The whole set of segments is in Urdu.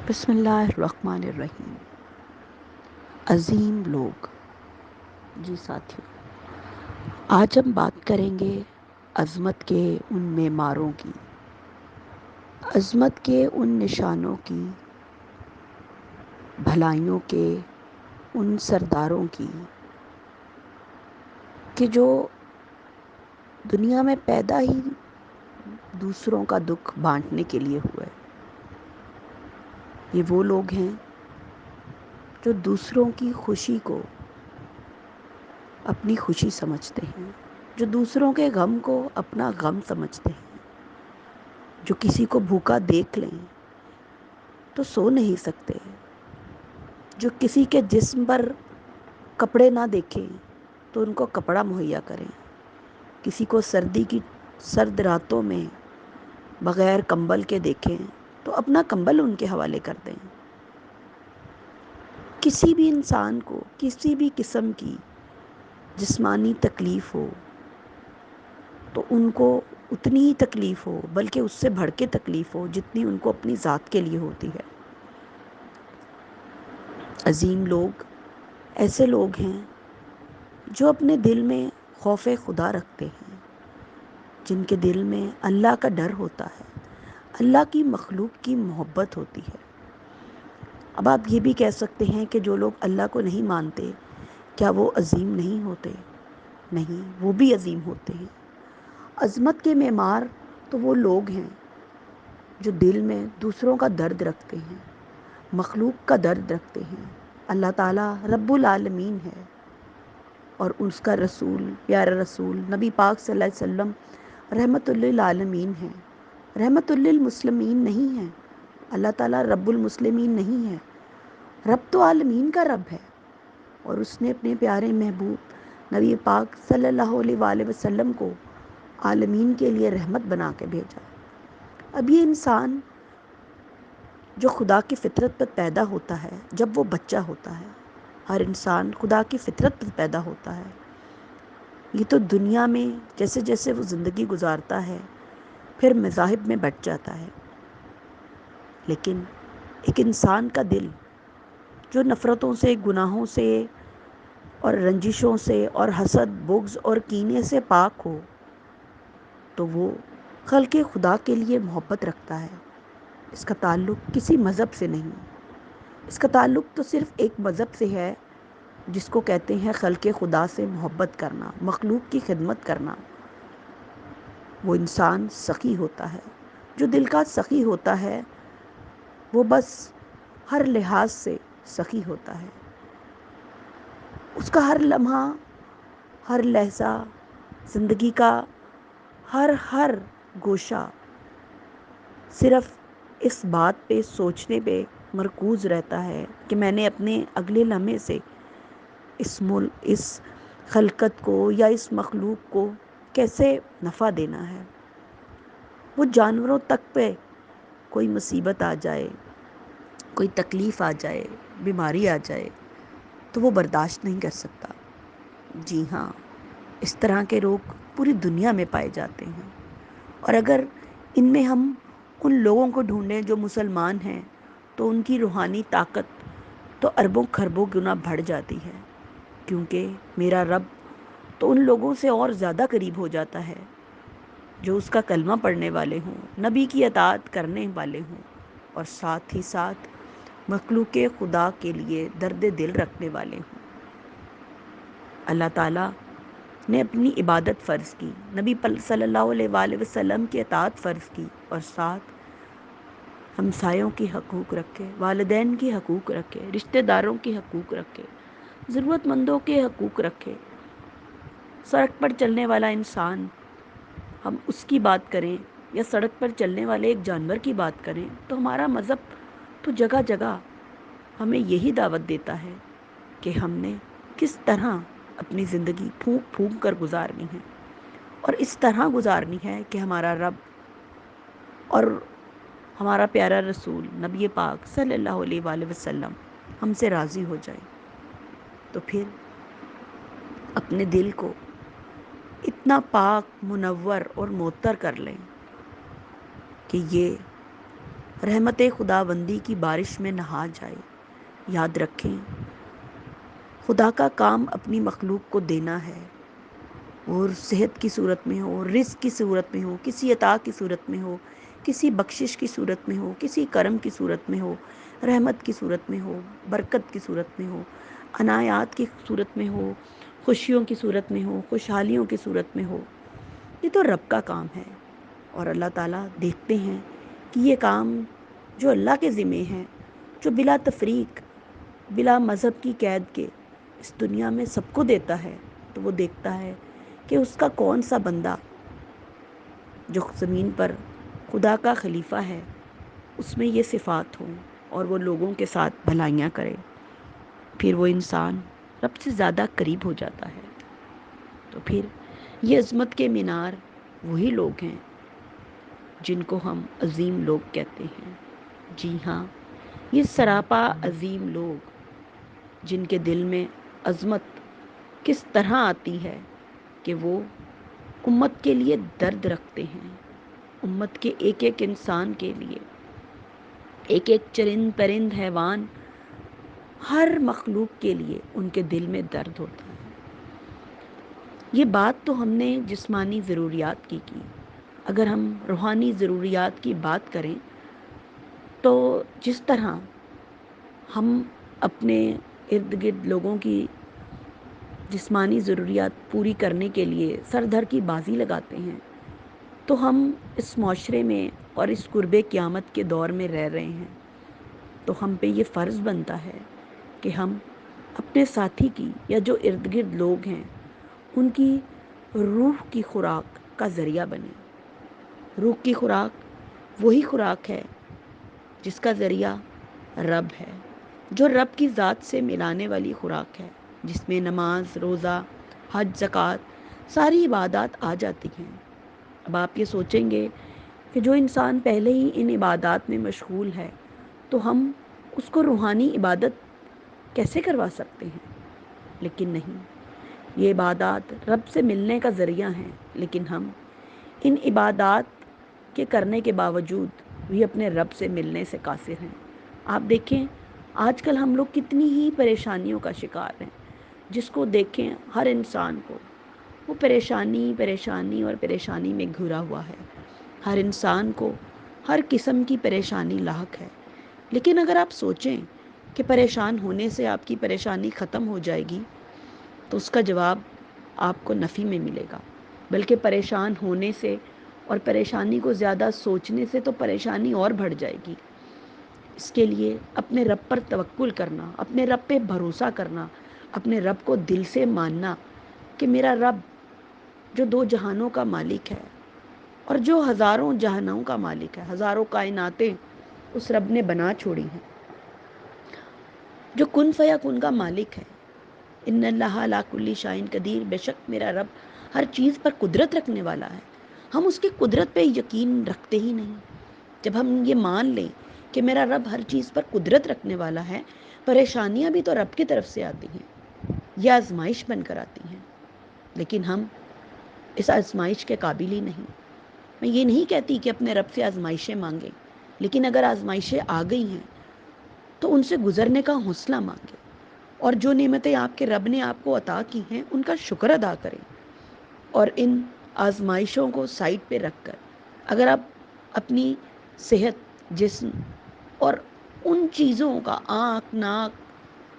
بسم اللہ الرحمن الرحیم۔ عظیم لوگ۔ جی ساتھیو، آج ہم بات کریں گے عظمت کے ان معماروں کی، عظمت کے ان نشانوں کی، بھلائیوں کے ان سرداروں کی کہ جو دنیا میں پیدا ہی دوسروں کا دکھ بانٹنے کے لیے ہوئے۔ یہ وہ لوگ ہیں جو دوسروں کی خوشی کو اپنی خوشی سمجھتے ہیں، جو دوسروں کے غم کو اپنا غم سمجھتے ہیں، جو کسی کو بھوکا دیکھ لیں تو سو نہیں سکتے، جو کسی کے جسم پر کپڑے نہ دیکھیں تو ان کو کپڑا مہیا کریں، کسی کو سردی کی سرد راتوں میں بغیر کمبل کے دیکھیں تو اپنا کمبل ان کے حوالے کر دیں۔ کسی بھی انسان کو کسی بھی قسم کی جسمانی تکلیف ہو تو ان کو اتنی ہی تکلیف ہو، بلکہ اس سے بڑھ کے تکلیف ہو جتنی ان کو اپنی ذات کے لیے ہوتی ہے۔ عظیم لوگ ایسے لوگ ہیں جو اپنے دل میں خوف خدا رکھتے ہیں، جن کے دل میں اللہ کا ڈر ہوتا ہے، اللہ کی مخلوق کی محبت ہوتی ہے۔ اب آپ یہ بھی کہہ سکتے ہیں کہ جو لوگ اللہ کو نہیں مانتے کیا وہ عظیم نہیں ہوتے؟ نہیں، وہ بھی عظیم ہوتے ہیں۔ عظمت کے معمار تو وہ لوگ ہیں جو دل میں دوسروں کا درد رکھتے ہیں، مخلوق کا درد رکھتے ہیں۔ اللہ تعالیٰ رب العالمین ہے اور اس کا رسول، پیارا رسول نبی پاک صلی اللہ علیہ وسلم رحمت للعالمین ہے، رحمت للمسلمین نہیں ہے۔ اللہ تعالیٰ رب المسلمین نہیں ہے، رب تو عالمین کا رب ہے، اور اس نے اپنے پیارے محبوب نبی پاک صلی اللہ علیہ وآلہ وسلم کو عالمین کے لیے رحمت بنا کے بھیجا۔ اب یہ انسان جو خدا کی فطرت پر پیدا ہوتا ہے، جب وہ بچہ ہوتا ہے، ہر انسان خدا کی فطرت پر پیدا ہوتا ہے، یہ تو دنیا میں جیسے جیسے وہ زندگی گزارتا ہے پھر مذاہب میں بٹ جاتا ہے، لیکن ایک انسان کا دل جو نفرتوں سے، گناہوں سے اور رنجشوں سے اور حسد، بغض اور کینے سے پاک ہو تو وہ خلق خدا کے لیے محبت رکھتا ہے۔ اس کا تعلق کسی مذہب سے نہیں، اس کا تعلق تو صرف ایک مذہب سے ہے جس کو کہتے ہیں خلق خدا سے محبت کرنا، مخلوق کی خدمت کرنا۔ وہ انسان سخی ہوتا ہے، جو دل کا سخی ہوتا ہے وہ بس ہر لحاظ سے سخی ہوتا ہے۔ اس کا ہر لمحہ، ہر لحظہ، زندگی کا ہر گوشہ صرف اس بات پہ سوچنے پہ مرکوز رہتا ہے کہ میں نے اپنے اگلے لمحے سے اس خلقت کو یا اس مخلوق کو کیسے نفع دینا ہے۔ وہ جانوروں تک پہ کوئی مصیبت آ جائے، کوئی تکلیف آ جائے، بیماری آ جائے تو وہ برداشت نہیں کر سکتا۔ جی ہاں، اس طرح کے لوگ پوری دنیا میں پائے جاتے ہیں، اور اگر ان میں ہم ان لوگوں کو ڈھونڈیں جو مسلمان ہیں تو ان کی روحانی طاقت تو اربوں خربوں گنا بڑھ جاتی ہے، کیونکہ میرا رب تو ان لوگوں سے اور زیادہ قریب ہو جاتا ہے جو اس کا کلمہ پڑھنے والے ہوں، نبی کی اطاعت کرنے والے ہوں، اور ساتھ ہی ساتھ مخلوق خدا کے لیے درد دل رکھنے والے ہوں۔ اللہ تعالیٰ نے اپنی عبادت فرض کی، نبی صلی اللہ علیہ وآلہ وسلم کی اطاعت فرض کی، اور ساتھ ہمسایوں کی حقوق رکھے، والدین کی حقوق رکھے، رشتہ داروں کی حقوق رکھے، ضرورت مندوں کے حقوق رکھے۔ سڑک پر چلنے والا انسان، ہم اس کی بات کریں یا سڑک پر چلنے والے ایک جانور کی بات کریں تو ہمارا مذہب تو جگہ جگہ ہمیں یہی دعوت دیتا ہے کہ ہم نے کس طرح اپنی زندگی پھونک پھونک کر گزارنی ہے، اور اس طرح گزارنی ہے کہ ہمارا رب اور ہمارا پیارا رسول نبی پاک صلی اللہ علیہ وآلہ وسلم ہم سے راضی ہو جائے۔ تو پھر اپنے دل کو اتنا پاک، منور اور معطر کر لیں کہ یہ رحمت خداوندی کی بارش میں نہا جائے۔ یاد رکھیں، خدا کا کام اپنی مخلوق کو دینا ہے، اور صحت کی صورت میں ہو، رزق کی صورت میں ہو، کسی عطا کی صورت میں ہو، کسی بخشش کی صورت میں ہو، کسی کرم کی صورت میں ہو، رحمت کی صورت میں ہو، برکت کی صورت میں ہو، عنایات کی صورت میں ہو، خوشیوں کی صورت میں ہو، خوشحالیوں کی صورت میں ہو۔ یہ تو رب کا کام ہے، اور اللہ تعالیٰ دیکھتے ہیں کہ یہ کام جو اللہ کے ذمہ ہیں، جو بلا تفریق، بلا مذہب کی قید کے اس دنیا میں سب کو دیتا ہے، تو وہ دیکھتا ہے کہ اس کا کون سا بندہ جو زمین پر خدا کا خلیفہ ہے، اس میں یہ صفات ہوں اور وہ لوگوں کے ساتھ بھلائیاں کرے، پھر وہ انسان رب سے زیادہ قریب ہو جاتا ہے۔ تو پھر یہ عظمت کے مینار وہی لوگ ہیں جن کو ہم عظیم لوگ کہتے ہیں۔ جی ہاں، یہ سراپا عظیم لوگ جن کے دل میں عظمت کس طرح آتی ہے کہ وہ امت کے لیے درد رکھتے ہیں، امت کے ایک ایک انسان کے لیے، ایک ایک چرند پرند حیوان، ہر مخلوق کے لیے ان کے دل میں درد ہوتا ہے۔ یہ بات تو ہم نے جسمانی ضروریات کی، اگر ہم روحانی ضروریات کی بات کریں تو جس طرح ہم اپنے ارد گرد لوگوں کی جسمانی ضروریات پوری کرنے کے لیے سر دھر کی بازی لگاتے ہیں، تو ہم اس معاشرے میں اور اس قرب قیامت کے دور میں رہ رہے ہیں، تو ہم پہ یہ فرض بنتا ہے کہ ہم اپنے ساتھی کی یا جو ارد گرد لوگ ہیں ان کی روح کی خوراک کا ذریعہ بنے۔ روح کی خوراک وہی خوراک ہے جس کا ذریعہ رب ہے، جو رب کی ذات سے ملانے والی خوراک ہے، جس میں نماز، روزہ، حج، زکوٰۃ ساری عبادات آ جاتی ہیں۔ اب آپ یہ سوچیں گے کہ جو انسان پہلے ہی ان عبادات میں مشغول ہے تو ہم اس کو روحانی عبادت کیسے کروا سکتے ہیں؟ لیکن نہیں، یہ عبادات رب سے ملنے کا ذریعہ ہیں، لیکن ہم ان عبادات کے کرنے کے باوجود بھی اپنے رب سے ملنے سے قاصر ہیں۔ آپ دیکھیں آج کل ہم لوگ کتنی ہی پریشانیوں کا شکار ہیں، جس کو دیکھیں ہر انسان کو وہ پریشانی اور پریشانی میں گھرا ہوا ہے۔ ہر انسان کو ہر قسم کی پریشانی لاحق ہے، لیکن اگر آپ سوچیں کہ پریشان ہونے سے آپ کی پریشانی ختم ہو جائے گی تو اس کا جواب آپ کو نفی میں ملے گا، بلکہ پریشان ہونے سے اور پریشانی کو زیادہ سوچنے سے تو پریشانی اور بڑھ جائے گی۔ اس کے لیے اپنے رب پر توکل کرنا، اپنے رب پہ بھروسہ کرنا، اپنے رب کو دل سے ماننا کہ میرا رب جو دو جہانوں کا مالک ہے اور جو ہزاروں جہانوں کا مالک ہے، ہزاروں کائناتیں اس رب نے بنا چھوڑی ہیں، جو کن فیکون کا مالک ہے۔ ان اللہ علی کل شیء قدیر، بے شک میرا رب ہر چیز پر قدرت رکھنے والا ہے۔ ہم اس کی قدرت پہ یقین رکھتے ہی نہیں۔ جب ہم یہ مان لیں کہ میرا رب ہر چیز پر قدرت رکھنے والا ہے، پریشانیاں بھی تو رب کی طرف سے آتی ہیں، یہ آزمائش بن کر آتی ہیں، لیکن ہم اس آزمائش کے قابل ہی نہیں۔ میں یہ نہیں کہتی کہ اپنے رب سے آزمائشیں مانگیں، لیکن اگر آزمائشیں آ گئی ہیں تو ان سے گزرنے کا حوصلہ مانگیں، اور جو نعمتیں آپ کے رب نے آپ کو عطا کی ہیں ان کا شکر ادا کریں، اور ان آزمائشوں کو سائڈ پہ رکھ کر اگر آپ اپنی صحت، جسم اور ان چیزوں کا آنکھ، ناک،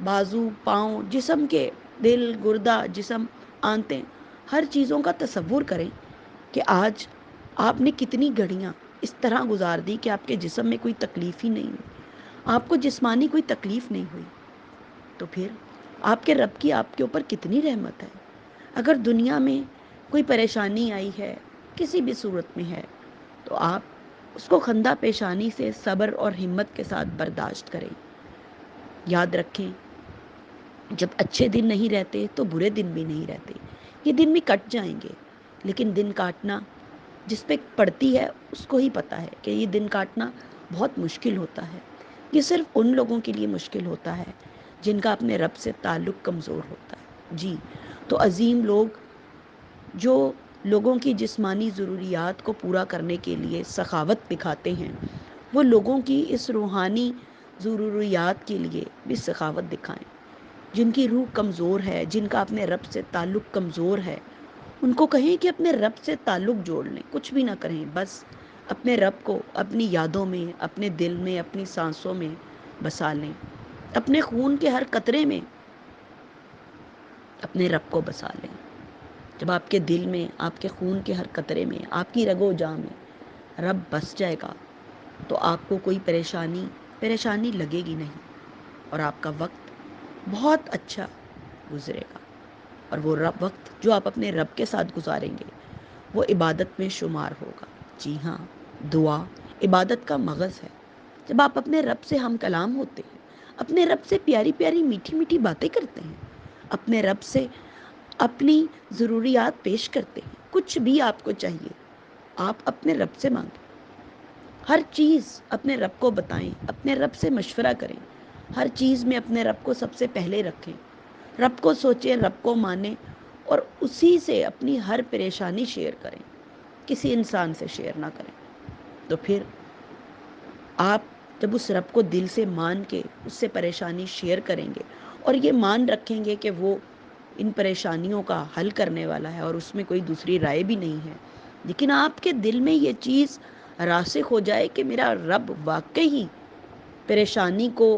بازو، پاؤں، جسم کے دل، گردہ، جسم، آنتیں، ہر چیزوں کا تصور کریں کہ آج آپ نے کتنی گھڑیاں اس طرح گزار دی کہ آپ کے جسم میں کوئی تکلیف ہی نہیں ہوئی، آپ کو جسمانی کوئی تکلیف نہیں ہوئی، تو پھر آپ کے رب کی آپ کے اوپر کتنی رحمت ہے۔ اگر دنیا میں کوئی پریشانی آئی ہے، کسی بھی صورت میں ہے، تو آپ اس کو خندہ پیشانی سے صبر اور ہمت کے ساتھ برداشت کریں۔ یاد رکھیں، جب اچھے دن نہیں رہتے تو برے دن بھی نہیں رہتے، یہ دن بھی کٹ جائیں گے، لیکن دن کاٹنا جس پہ پڑتی ہے اس کو ہی پتا ہے کہ یہ دن کاٹنا بہت مشکل ہوتا ہے۔ یہ صرف ان لوگوں کے لیے مشکل ہوتا ہے جن کا اپنے رب سے تعلق کمزور ہوتا ہے۔ جی، تو عظیم لوگ جو لوگوں کی جسمانی ضروریات کو پورا کرنے کے لیے سخاوت دکھاتے ہیں، وہ لوگوں کی اس روحانی ضروریات کے لیے بھی سخاوت دکھائیں. جن کی روح کمزور ہے، جن کا اپنے رب سے تعلق کمزور ہے، ان کو کہیں کہ اپنے رب سے تعلق جوڑ لیں. کچھ بھی نہ کریں، بس اپنے رب کو اپنی یادوں میں، اپنے دل میں، اپنی سانسوں میں بسا لیں. اپنے خون کے ہر قطرے میں اپنے رب کو بسا لیں. جب آپ کے دل میں، آپ کے خون کے ہر قطرے میں، آپ کی رگ و جاں میں رب بس جائے گا تو آپ کو کوئی پریشانی لگے گی نہیں، اور آپ کا وقت بہت اچھا گزرے گا. اور وہ وقت جو آپ اپنے رب کے ساتھ گزاریں گے وہ عبادت میں شمار ہوگا. جی ہاں، دعا عبادت کا مغز ہے. جب آپ اپنے رب سے ہم کلام ہوتے ہیں، اپنے رب سے پیاری پیاری میٹھی میٹھی باتیں کرتے ہیں، اپنے رب سے اپنی ضروریات پیش کرتے ہیں، کچھ بھی آپ کو چاہیے آپ اپنے رب سے مانگیں. ہر چیز اپنے رب کو بتائیں، اپنے رب سے مشورہ کریں. ہر چیز میں اپنے رب کو سب سے پہلے رکھیں. رب کو سوچیں، رب کو مانیں، اور اسی سے اپنی ہر پریشانی شیئر کریں. کسی انسان سے شیئر نہ کریں. تو پھر آپ جب اس رب کو دل سے مان کے اس سے پریشانی شیئر کریں گے اور یہ مان رکھیں گے کہ وہ ان پریشانیوں کا حل کرنے والا ہے اور اس میں کوئی دوسری رائے بھی نہیں ہے، لیکن آپ کے دل میں یہ چیز راسخ ہو جائے کہ میرا رب واقعی پریشانی کو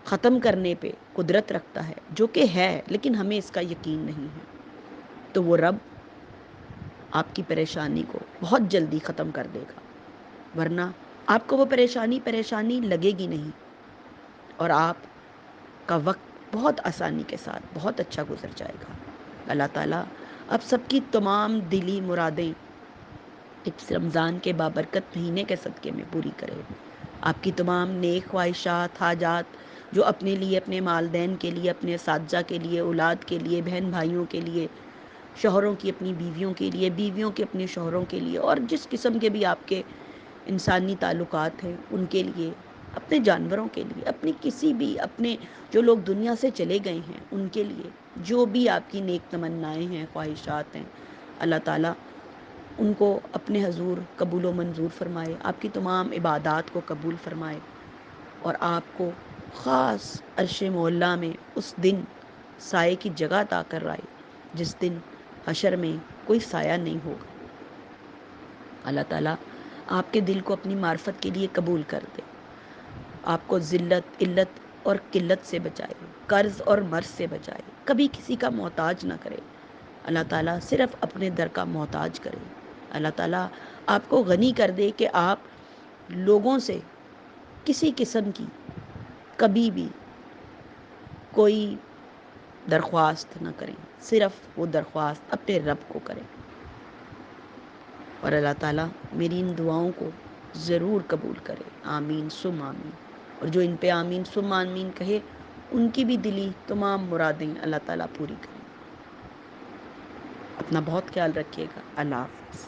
ختم کرنے پہ قدرت رکھتا ہے، جو کہ ہے لیکن ہمیں اس کا یقین نہیں ہے، تو وہ رب آپ کی پریشانی کو بہت جلدی ختم کر دے گا. ورنہ آپ کو وہ پریشانی لگے گی نہیں، اور آپ کا وقت بہت آسانی کے ساتھ بہت اچھا گزر جائے گا. اللہ تعالیٰ آپ سب کی تمام دلی مرادیں اس رمضان کے بابرکت مہینے کے صدقے میں پوری کرے. آپ کی تمام نیک خواہشات، حاجات، جو اپنے لیے، اپنے والدین کے لیے، اپنے اساتذہ کے لیے، اولاد کے لیے، بہن بھائیوں کے لیے، شوہروں کی اپنی بیویوں کے لیے، بیویوں کے اپنے شوہروں کے لیے، اور جس قسم کے بھی آپ کے انسانی تعلقات ہیں ان کے لیے، اپنے جانوروں کے لیے، اپنی کسی بھی اپنے جو لوگ دنیا سے چلے گئے ہیں ان کے لیے، جو بھی آپ کی نیک تمنائیں ہیں، خواہشات ہیں، اللہ تعالیٰ ان کو اپنے حضور قبول و منظور فرمائے. آپ کی تمام عبادات کو قبول فرمائے اور آپ کو خاص عرش معلیٰ میں اس دن سائے کی جگہ عطا کرائے جس دن حشر میں کوئی سایہ نہیں ہوگا. اللہ تعالیٰ آپ کے دل کو اپنی معرفت کے لیے قبول کر دے. آپ کو ذلت، علت اور قلت سے بچائے، قرض اور مرض سے بچائے، کبھی کسی کا محتاج نہ کرے. اللہ تعالیٰ صرف اپنے در کا محتاج کرے. اللہ تعالیٰ آپ کو غنی کر دے کہ آپ لوگوں سے کسی قسم کی کبھی بھی کوئی درخواست نہ کریں، صرف وہ درخواست اپنے رب کو کریں. اور اللہ تعالیٰ میری ان دعاؤں کو ضرور قبول کرے. آمین سم آمین. اور جو ان پہ آمین سم آمین کہے ان کی بھی دلی تمام مرادیں اللہ تعالیٰ پوری کریں. اپنا بہت خیال رکھیے گا. اللہ حافظ.